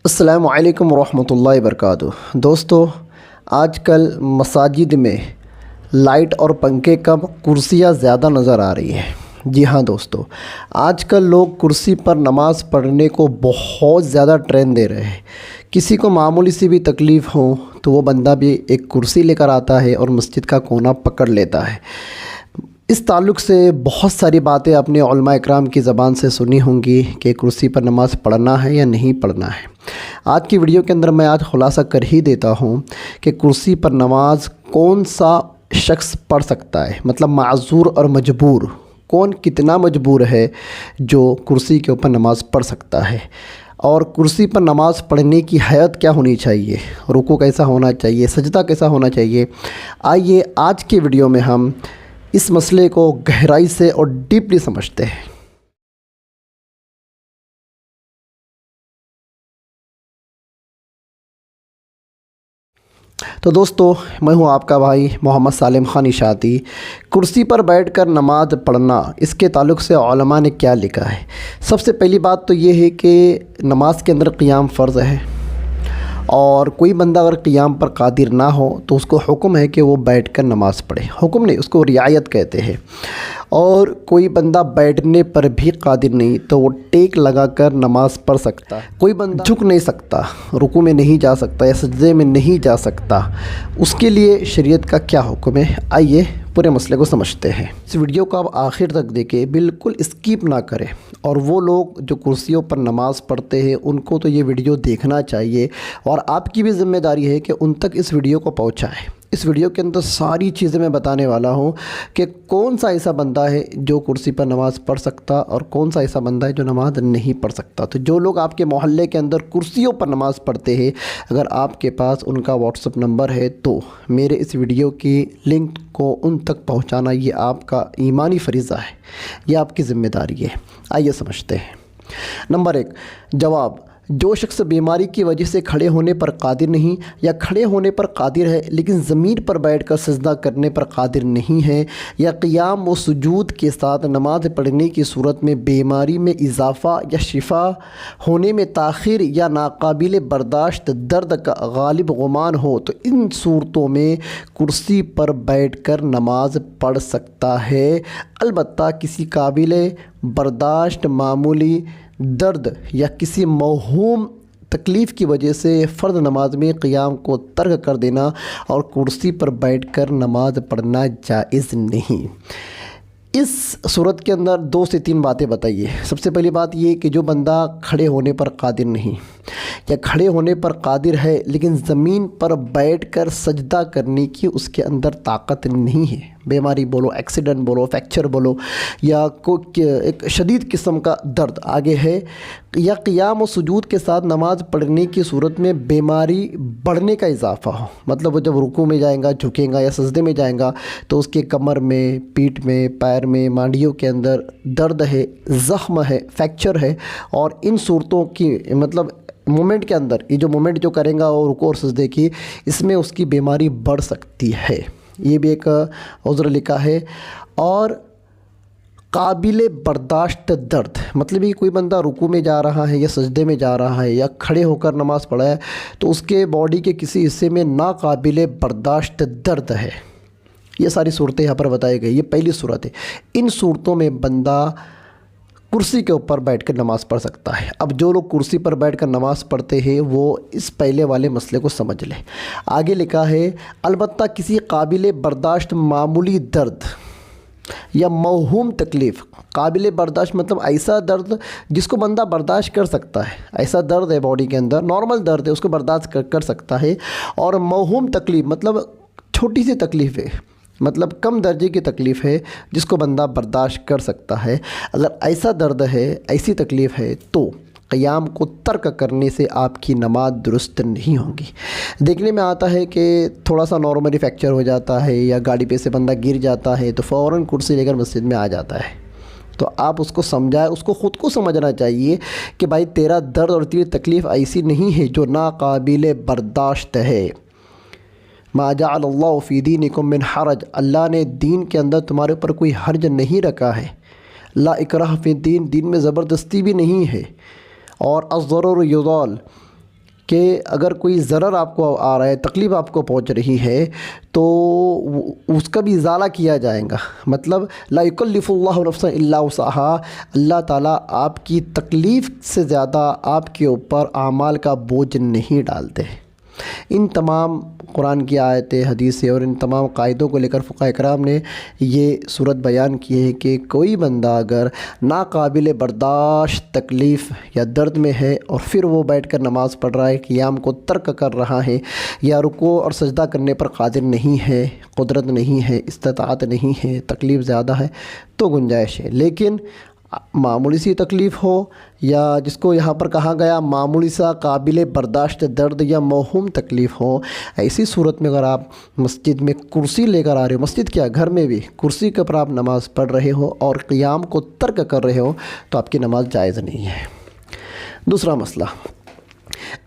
السلام علیکم ورحمۃ اللہ وبرکاتہ۔ دوستو، آج کل مساجد میں لائٹ اور پنکھے کم، کرسیاں زیادہ نظر آ رہی ہیں۔ جی ہاں دوستو، آج کل لوگ کرسی پر نماز پڑھنے کو بہت زیادہ ٹرینڈ دے رہے ہیں۔ کسی کو معمولی سی بھی تکلیف ہو تو وہ بندہ بھی ایک کرسی لے کر آتا ہے اور مسجد کا کونا پکڑ لیتا ہے۔ اس تعلق سے بہت ساری باتیں اپنے علماء اکرام کی زبان سے سنی ہوں گی کہ کرسی پر نماز پڑھنا ہے یا نہیں پڑھنا ہے۔ آج کی ویڈیو کے اندر میں خلاصہ کر ہی دیتا ہوں کہ کرسی پر نماز کون سا شخص پڑھ سکتا ہے، مطلب معذور اور مجبور کون کتنا مجبور ہے جو کرسی کے اوپر نماز پڑھ سکتا ہے، اور کرسی پر نماز پڑھنے کی حیت کیا ہونی چاہیے، رکوع کیسا ہونا چاہیے، سجدہ کیسا ہونا چاہیے۔ آئیے آج کی ویڈیو میں ہم اس مسئلے کو گہرائی سے اور ڈیپلی سمجھتے ہیں۔ تو دوستو، میں ہوں آپ کا بھائی محمد سالم خان اشاعتی۔ کرسی پر بیٹھ کر نماز پڑھنا، اس کے تعلق سے علماء نے کیا لکھا ہے؟ سب سے پہلی بات تو یہ ہے کہ نماز کے اندر قیام فرض ہے، اور کوئی بندہ اگر قیام پر قادر نہ ہو تو اس کو حکم ہے کہ وہ بیٹھ کر نماز پڑھے۔ حکم نہیں، اس کو رعایت کہتے ہیں۔ اور کوئی بندہ بیٹھنے پر بھی قادر نہیں تو وہ ٹیک لگا کر نماز پڑھ سکتا ہے۔ کوئی بندہ جھک نہیں سکتا، رکوع میں نہیں جا سکتا یا سجدے میں نہیں جا سکتا، اس کے لیے شریعت کا کیا حکم ہے؟ آئیے پورے مسئلے کو سمجھتے ہیں۔ اس ویڈیو کو آپ آخر تک دیکھیں، بالکل اسکیپ نہ کریں۔ اور وہ لوگ جو کرسیوں پر نماز پڑھتے ہیں ان کو تو یہ ویڈیو دیکھنا چاہیے، اور آپ کی بھی ذمہ داری ہے کہ ان تک اس ویڈیو کو پہنچائیں۔ اس ویڈیو کے اندر ساری چیزیں میں بتانے والا ہوں کہ کون سا ایسا بندہ ہے جو کرسی پر نماز پڑھ سکتا اور کون سا ایسا بندہ ہے جو نماز نہیں پڑھ سکتا۔ تو جو لوگ آپ کے محلے کے اندر کرسیوں پر نماز پڑھتے ہیں، اگر آپ کے پاس ان کا واٹس ایپ نمبر ہے تو میرے اس ویڈیو کی لنک کو ان تک پہنچانا یہ آپ کا ایمانی فریضہ ہے، یہ آپ کی ذمہ داری ہے۔ آئیے سمجھتے ہیں۔ نمبر 1، جواب: جو شخص بیماری کی وجہ سے کھڑے ہونے پر قادر نہیں یا کھڑے ہونے پر قادر ہے لیکن زمین پر بیٹھ کر سجدہ کرنے پر قادر نہیں ہے، یا قیام و سجود کے ساتھ نماز پڑھنے کی صورت میں بیماری میں اضافہ یا شفا ہونے میں تاخیر یا ناقابل برداشت درد کا غالب گمان ہو، تو ان صورتوں میں کرسی پر بیٹھ کر نماز پڑھ سکتا ہے، البتہ کسی قابل برداشت معمولی درد یا کسی موہوم تکلیف کی وجہ سے فرض نماز میں قیام کو ترک کر دینا اور کرسی پر بیٹھ کر نماز پڑھنا جائز نہیں۔ اس صورت کے اندر 2 سے 3 باتیں بتائیے۔ سب سے پہلی بات یہ کہ جو بندہ کھڑے ہونے پر قادر نہیں یا کھڑے ہونے پر قادر ہے لیکن زمین پر بیٹھ کر سجدہ کرنے کی اس کے اندر طاقت نہیں ہے، بیماری بولو، ایکسیڈنٹ بولو، فریکچر بولو، یا کوئی ایک شدید قسم کا درد آگے ہے، یا قیام و سجود کے ساتھ نماز پڑھنے کی صورت میں بیماری بڑھنے کا اضافہ ہو، مطلب وہ جب رکوع میں جائیں گا، جھکیں گا یا سجدے میں جائیں گا تو اس کے کمر میں، پیٹھ میں، پیر میں، مانڈیوں کے اندر درد ہے، زخم ہے، فریکچر ہے، اور ان صورتوں کی مطلب مومنٹ کے اندر یہ جو مومنٹ جو کریں گا اور رکوع اور سجدے کی، اس میں اس کی بیماری بڑھ سکتی ہے، یہ بھی ایک عذر لکھا ہے۔ اور قابل برداشت درد، مطلب یہ کوئی بندہ رکوع میں جا رہا ہے یا سجدے میں جا رہا ہے یا کھڑے ہو کر نماز پڑھا ہے تو اس کے باڈی کے کسی حصے میں ناقابل برداشت درد ہے، یہ ساری صورتیں یہاں پر بتائی گئی۔ یہ پہلی صورت ہے، ان صورتوں میں بندہ کرسی کے اوپر بیٹھ کر نماز پڑھ سکتا ہے۔ اب جو لوگ کرسی پر بیٹھ کر نماز پڑھتے ہیں وہ اس پہلے والے مسئلے کو سمجھ لیں۔ آگے لکھا ہے، البتہ کسی قابل برداشت معمولی درد یا موہوم تکلیف، قابل برداشت مطلب ایسا درد جس کو بندہ برداشت کر سکتا ہے، ایسا درد ہے باڈی کے اندر، نارمل درد ہے، اس کو برداشت کر سکتا ہے، اور موہوم تکلیف مطلب چھوٹی سی تکلیف ہے، مطلب کم درجے کی تکلیف ہے جس کو بندہ برداشت کر سکتا ہے۔ اگر ایسا درد ہے، ایسی تکلیف ہے تو قیام کو ترک کرنے سے آپ کی نماز درست نہیں ہوگی۔ دیکھنے میں آتا ہے کہ تھوڑا سا نارملی فریکچر ہو جاتا ہے یا گاڑی پہ سے بندہ گر جاتا ہے تو فوراً کرسی لے کر مسجد میں آ جاتا ہے، تو آپ اس کو سمجھائیں، اس کو خود کو سمجھنا چاہیے کہ بھائی تیرا درد اور تیری تکلیف ایسی نہیں ہے جو ناقابل برداشت ہے۔ ما جعل اللہ فی دینکم من حرج، اللہ نے دین کے اندر تمہارے اوپر کوئی حرج نہیں رکھا ہے۔ لا اکراہ فی الدین، دین میں زبردستی بھی نہیں ہے۔ اور الضرر یزال، کہ اگر کوئی ضرر آپ کو آ رہا ہے، تکلیف آپ کو پہنچ رہی ہے تو اس کا بھی ازالہ کیا جائے گا۔ مطلب لا یکلف اللہ نفسا الا وسعها، اللہ تعالیٰ آپ کی تکلیف سے زیادہ آپ کے اوپر اعمال کا بوجھ نہیں ڈالتے۔ ان تمام قرآن کی آیتیں، حدیثیں اور ان تمام قاعدوں کو لے کر فقہاء کرام نے یہ صورت بیان کی ہے کہ کوئی بندہ اگر ناقابل برداشت تکلیف یا درد میں ہے اور پھر وہ بیٹھ کر نماز پڑھ رہا ہے، قیام کو ترک کر رہا ہے، یا رکوع اور سجدہ کرنے پر قادر نہیں ہے، قدرت نہیں ہے، استطاعت نہیں ہے، تکلیف زیادہ ہے، تو گنجائش ہے۔ لیکن معمولی سی تکلیف ہو یا جس کو یہاں پر کہا گیا معمولی سا قابل برداشت درد یا موہوم تکلیف ہو، ایسی صورت میں اگر آپ مسجد میں کرسی لے کر آ رہے ہو، مسجد کیا گھر میں بھی کرسی کے اوپر آپ نماز پڑھ رہے ہو اور قیام کو ترک کر رہے ہو، تو آپ کی نماز جائز نہیں ہے۔ دوسرا مسئلہ،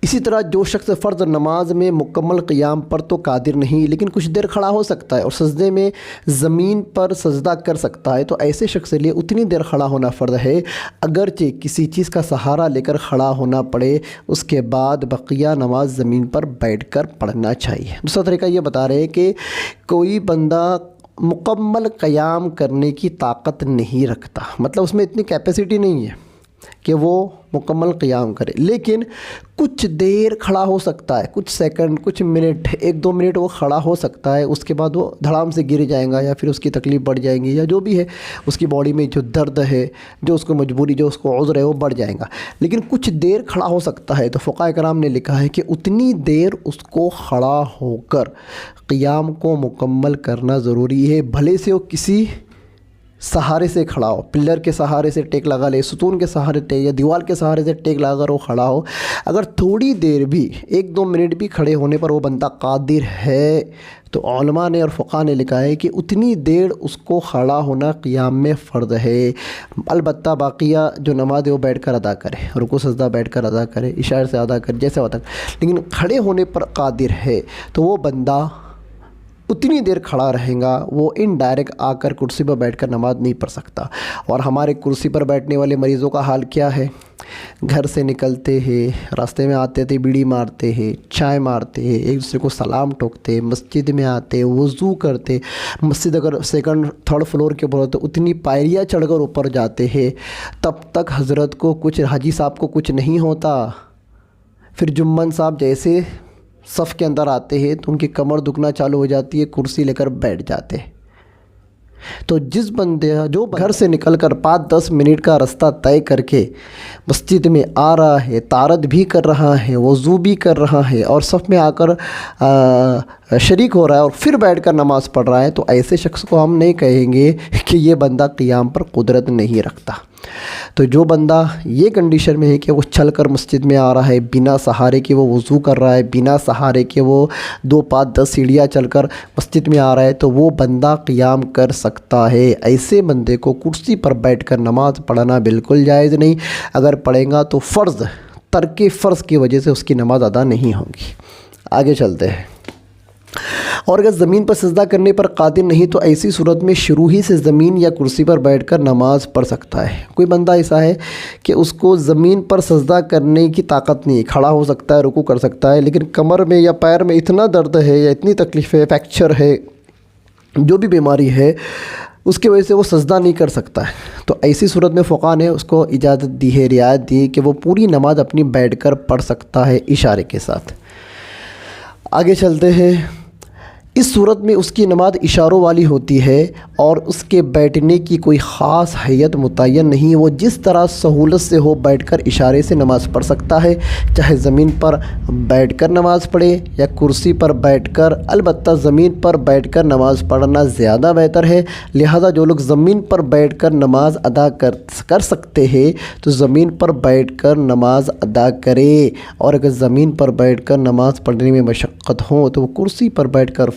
اسی طرح جو شخص فرض نماز میں مکمل قیام پر تو قادر نہیں لیکن کچھ دیر کھڑا ہو سکتا ہے اور سجدے میں زمین پر سجدہ کر سکتا ہے، تو ایسے شخص کے لیے اتنی دیر کھڑا ہونا فرض ہے، اگرچہ کسی چیز کا سہارا لے کر کھڑا ہونا پڑے، اس کے بعد بقیہ نماز زمین پر بیٹھ کر پڑھنا چاہیے۔ دوسرا طریقہ یہ بتا رہے ہیں کہ کوئی بندہ مکمل قیام کرنے کی طاقت نہیں رکھتا، مطلب اس میں اتنی کیپیسٹی نہیں ہے کہ وہ مکمل قیام کرے، لیکن کچھ دیر کھڑا ہو سکتا ہے، کچھ سیکنڈ، کچھ منٹ، 1-2 منٹ وہ کھڑا ہو سکتا ہے، اس کے بعد وہ دھڑام سے گر جائے گا یا پھر اس کی تکلیف بڑھ جائیں گی یا جو بھی ہے اس کی باڈی میں جو درد ہے، جو اس کو مجبوری، جو اس کو عذر ہے، وہ بڑھ جائے گا، لیکن کچھ دیر کھڑا ہو سکتا ہے۔ تو فقہاء کرام نے لکھا ہے کہ اتنی دیر اس کو کھڑا ہو کر قیام کو مکمل کرنا ضروری ہے، بھلے سے وہ کسی سہارے سے کھڑا ہو، پلر کے سہارے سے ٹیک لگا لے، ستون کے سہارے ٹیک یا دیوار کے سہارے سے ٹیک لگا کر وہ کھڑا ہو، اگر تھوڑی دیر بھی 1-2 منٹ بھی کھڑے ہونے پر وہ بندہ قادر ہے، تو علماء نے اور فقہاء نے لکھا ہے کہ اتنی دیر اس کو کھڑا ہونا قیام میں فرض ہے۔ البتہ باقیہ جو نماز ہے وہ بیٹھ کر ادا کرے، رکوع سجدہ بیٹھ کر ادا کرے، اشارے سے ادا کرے، جیسے ہوتا ہے، لیکن کھڑے ہونے پر قادر ہے تو وہ بندہ اتنی دیر کھڑا رہے گا، وہ انڈائریکٹ آ کر کرسی پر بیٹھ کر نماز نہیں پڑھ سکتا۔ اور ہمارے کرسی پر بیٹھنے والے مریضوں کا حال کیا ہے؟ گھر سے نکلتے ہیں، راستے میں آتے تھے، بیڑی مارتے ہیں، چائے مارتے ہیں، ایک دوسرے کو سلام ٹھوکتے، مسجد میں آتے، وضو کرتے، مسجد اگر 2nd-3rd فلور کے اوپر ہوتے اتنی پائریاں چڑھ کر اوپر جاتے ہیں، تب تک حضرت کو کچھ، حاجی صاحب کو کچھ نہیں ہوتا، پھر جمن صاحب جیسے صف کے اندر آتے ہیں تو ان کی کمر دکھنا چالو ہو جاتی ہے، کرسی لے کر بیٹھ جاتے ہیں۔ تو جس بندے جو گھر سے نکل کر 5-10 منٹ کا راستہ طے کر کے مسجد میں آ رہا ہے، طہارت بھی کر رہا ہے، وضو بھی کر رہا ہے اور صف میں آ کر شریک ہو رہا ہے اور پھر بیٹھ کر نماز پڑھ رہا ہے، تو ایسے شخص کو ہم نہیں کہیں گے کہ یہ بندہ قیام پر قدرت نہیں رکھتا۔ تو جو بندہ یہ کنڈیشن میں ہے کہ وہ چل کر مسجد میں آ رہا ہے، بنا سہارے کے وہ وضو کر رہا ہے، بنا سہارے کے وہ 2-5-10 سیڑھیاں چل کر مسجد میں آ رہا ہے، تو وہ بندہ قیام کر سکتا ہے۔ ایسے بندے کو کرسی پر بیٹھ کر نماز پڑھنا بالکل جائز نہیں، اگر پڑھے گا تو ترک فرض کی وجہ سے اس کی نماز ادا نہیں ہوگی۔ آگے چلتے ہیں۔ اور اگر زمین پر سجدہ کرنے پر قادر نہیں تو ایسی صورت میں شروع ہی سے زمین یا کرسی پر بیٹھ کر نماز پڑھ سکتا ہے۔ کوئی بندہ ایسا ہے کہ اس کو زمین پر سجدہ کرنے کی طاقت نہیں ہے، کھڑا ہو سکتا ہے، رکوع کر سکتا ہے، لیکن کمر میں یا پیر میں اتنا درد ہے یا اتنی تکلیف ہے، فریکچر ہے، جو بھی بیماری ہے، اس کی وجہ سے وہ سجدہ نہیں کر سکتا ہے، تو ایسی صورت میں فقہاء نے اس کو اجازت دی ہے، رعایت دی کہ وہ پوری نماز اپنی بیٹھ کر پڑھ سکتا ہے اشارے کے ساتھ۔ آگے چلتے ہیں۔ اس صورت میں اس کی نماز اشاروں والی ہوتی ہے اور اس کے بیٹھنے کی کوئی خاص حیت متعین نہیں، وہ جس طرح سہولت سے ہو بیٹھ کر اشارے سے نماز پڑھ سکتا ہے، چاہے زمین پر بیٹھ کر نماز پڑھے یا کرسی پر بیٹھ کر۔ البتہ زمین پر بیٹھ کر نماز پڑھنا زیادہ بہتر ہے، لہذا جو لوگ زمین پر بیٹھ کر نماز ادا کر سکتے ہیں تو زمین پر بیٹھ کر نماز ادا کرے، اور اگر زمین پر بیٹھ کر نماز پڑھنے میں مشقت ہو تو وہ کرسی پر بیٹھ کر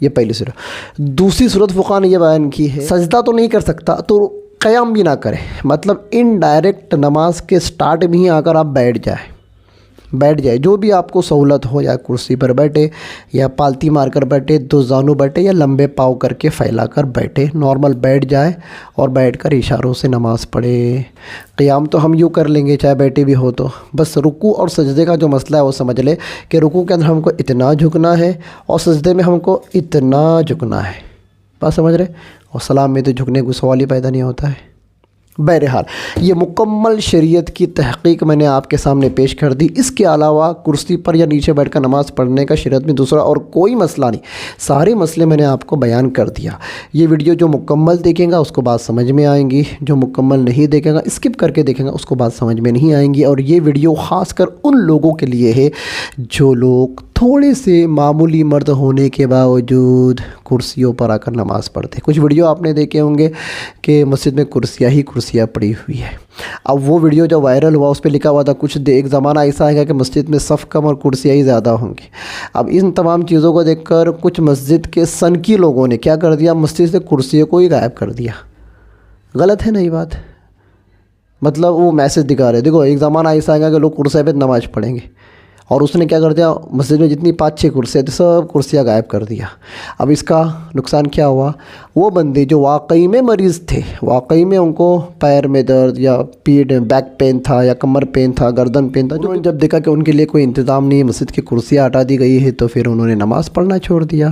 یہ پہلی صورت۔ دوسری صورت فقہاء نے یہ بیان کی ہے سجدہ تو نہیں کر سکتا تو قیام بھی نہ کرے، مطلب انڈائریکٹ نماز کے سٹارٹ میں ہی آ کر آپ بیٹھ جائے، جو بھی آپ کو سہولت ہو، یا کرسی پر بیٹھے یا پالتی مار کر بیٹھے، دو زانو بیٹھے یا لمبے پاؤں کر کے پھیلا کر بیٹھے، نارمل بیٹھ جائے اور بیٹھ کر اشاروں سے نماز پڑھے۔ قیام تو ہم یوں کر لیں گے چاہے بیٹھے بھی ہو تو، بس رکوع اور سجدے کا جو مسئلہ ہے وہ سمجھ لے کہ رکوع کے اندر ہم کو اتنا جھکنا ہے اور سجدے میں ہم کو اتنا جھکنا ہے، بس سمجھ رہے، اور سلام میں تو جھکنے کو سوال ہی پیدا نہیں ہوتا ہے۔ بہرحال یہ مکمل شریعت کی تحقیق میں نے آپ کے سامنے پیش کر دی۔ اس کے علاوہ کرسی پر یا نیچے بیٹھ کر نماز پڑھنے کا شریعت میں دوسرا اور کوئی مسئلہ نہیں، سارے مسئلے میں نے آپ کو بیان کر دیا۔ یہ ویڈیو جو مکمل دیکھیں گا اس کو بات سمجھ میں آئیں گی، جو مکمل نہیں دیکھیں گا اسکپ کر کے دیکھیں گا اس کو بات سمجھ میں نہیں آئیں گی۔ اور یہ ویڈیو خاص کر ان لوگوں کے لیے ہے جو لوگ تھوڑے سے معمولی مرد ہونے کے باوجود کرسیوں پر آ کر نماز پڑھتے ہیں۔ کچھ ویڈیو آپ نے دیکھے ہوں گے کہ مسجد میں کرسیاں پڑی ہوئی ہے۔ اب وہ ویڈیو جو وائرل ہوا اس پہ لکھا ہوا تھا ایک زمانہ ایسا آئے گا کہ مسجد میں صف کم اور کرسیاں ہی زیادہ ہوں گی۔ اب ان تمام چیزوں کو دیکھ کر کچھ مسجد کے سنکی لوگوں نے کیا کر دیا، مسجد سے کرسیوں کو ہی غائب کر دیا۔ غلط ہے نا یہ بات؟ مطلب وہ میسج دکھا رہے، دیکھو ایک زمانہ ایسا آئے گا کہ لوگ کرسی پہ نماز پڑھیں گے، اور اس نے کیا کر دیا، مسجد میں جتنی 5-6 کرسیاں تھیں سب کرسیاں غائب کر دیا۔ اب اس کا نقصان کیا ہوا، وہ بندے جو واقعی میں مریض تھے، واقعی میں ان کو پیر میں درد یا پیٹھ بیک پین تھا یا کمر پین تھا، گردن پین تھا، انہوں نے جب دیکھا کہ ان کے لیے کوئی انتظام نہیں ہے، مسجد کی کرسیاں ہٹا دی گئی ہے، تو پھر انہوں نے نماز پڑھنا چھوڑ دیا،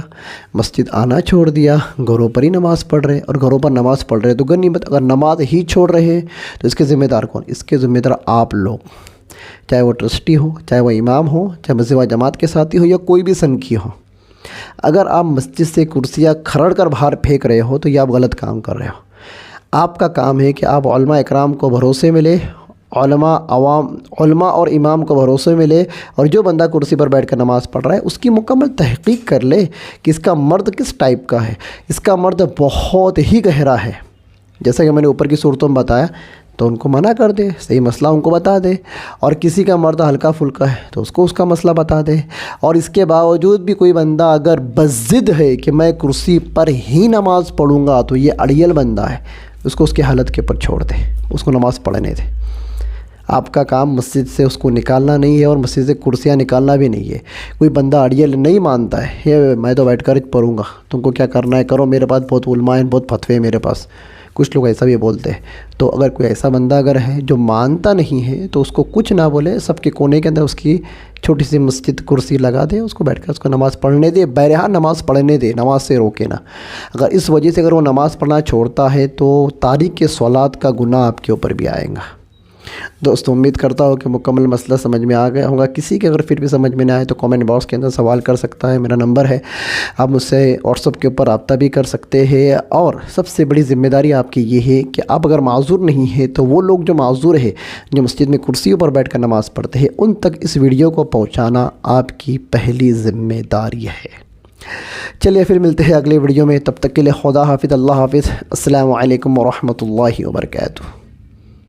مسجد آنا چھوڑ دیا، گھروں پر ہی نماز پڑھ رہے، اور گھروں پر نماز پڑھ رہے تو غنیمت، اگر نماز ہی چھوڑ رہے تو اس کے ذمہ دار کون؟ اس کے ذمہ دار آپ لوگ، چاہے وہ ٹرسٹی ہو، چاہے وہ امام ہو، چاہے مسجد و جماعت کے ساتھی ہو یا کوئی بھی سنکی ہو۔ اگر آپ مسجد سے کرسیاں کھرڑ کر باہر پھینک رہے ہو تو یہ آپ غلط کام کر رہے ہو۔ آپ کا کام ہے کہ آپ علماء اکرام کو بھروسے میں لے، علماء اور امام کو بھروسے میں لے، اور جو بندہ کرسی پر بیٹھ کر نماز پڑھ رہا ہے اس کی مکمل تحقیق کر لے کہ اس کا مرد کس ٹائپ کا ہے۔ اس کا مرد بہت ہی گہرا ہے، جیسا کہ میں نے اوپر کی صورتوں میں بتایا، تو ان کو منع کر دے، صحیح مسئلہ ان کو بتا دے، اور کسی کا مرد ہلکا پھلکا ہے تو اس کو اس کا مسئلہ بتا دے۔ اور اس کے باوجود بھی کوئی بندہ اگر بضد ہے کہ میں کرسی پر ہی نماز پڑھوں گا تو یہ اڑیل بندہ ہے، اس کو اس کی حالت کے اوپر چھوڑ دے، اس کو نماز پڑھنے دے۔ آپ کا کام مسجد سے اس کو نکالنا نہیں ہے اور مسجد سے کرسیاں نکالنا بھی نہیں ہے۔ کوئی بندہ اڑیل نہیں مانتا ہے، یہ میں تو بیٹھ کر پڑھوں گا، تم کو کیا کرنا ہے کرو، میرے پاس بہت علماء ہیں، بہت فتوے ہیں میرے پاس، کچھ لوگ ایسا بھی بولتے ہیں۔ تو اگر کوئی ایسا بندہ اگر ہے جو مانتا نہیں ہے تو اس کو کچھ نہ بولے، سب کے کونے کے اندر اس کی چھوٹی سی مسجد کرسی لگا دے، اس کو بیٹھ کر اس کو نماز پڑھنے دے، بہرحال نماز پڑھنے دے، نماز سے روکے نہ۔ اگر اس وجہ سے اگر وہ نماز پڑھنا چھوڑتا ہے تو تاریک صلوات کا گناہ آپ کے اوپر بھی آئے گا۔ دوستو امید کرتا ہوں کہ مکمل مسئلہ سمجھ میں آ گیا ہوگا۔ کسی کے اگر پھر بھی سمجھ میں نہ آئے تو کامنٹ باکس کے اندر سوال کر سکتا ہے، میرا نمبر ہے، آپ مجھ سے واٹس ایپ کے اوپر رابطہ بھی کر سکتے ہیں۔ اور سب سے بڑی ذمہ داری آپ کی یہ ہے کہ آپ اگر معذور نہیں ہے تو وہ لوگ جو معذور ہے، جو مسجد میں کرسیوں پر بیٹھ کر نماز پڑھتے ہیں، ان تک اس ویڈیو کو پہنچانا آپ کی پہلی ذمہ داری ہے۔ چلیے پھر ملتے ہیں اگلے ویڈیو میں، تب تک کے لیے خدا حافظ، اللہ حافظ، السلام علیکم ورحمۃ اللہ وبرکاتہ۔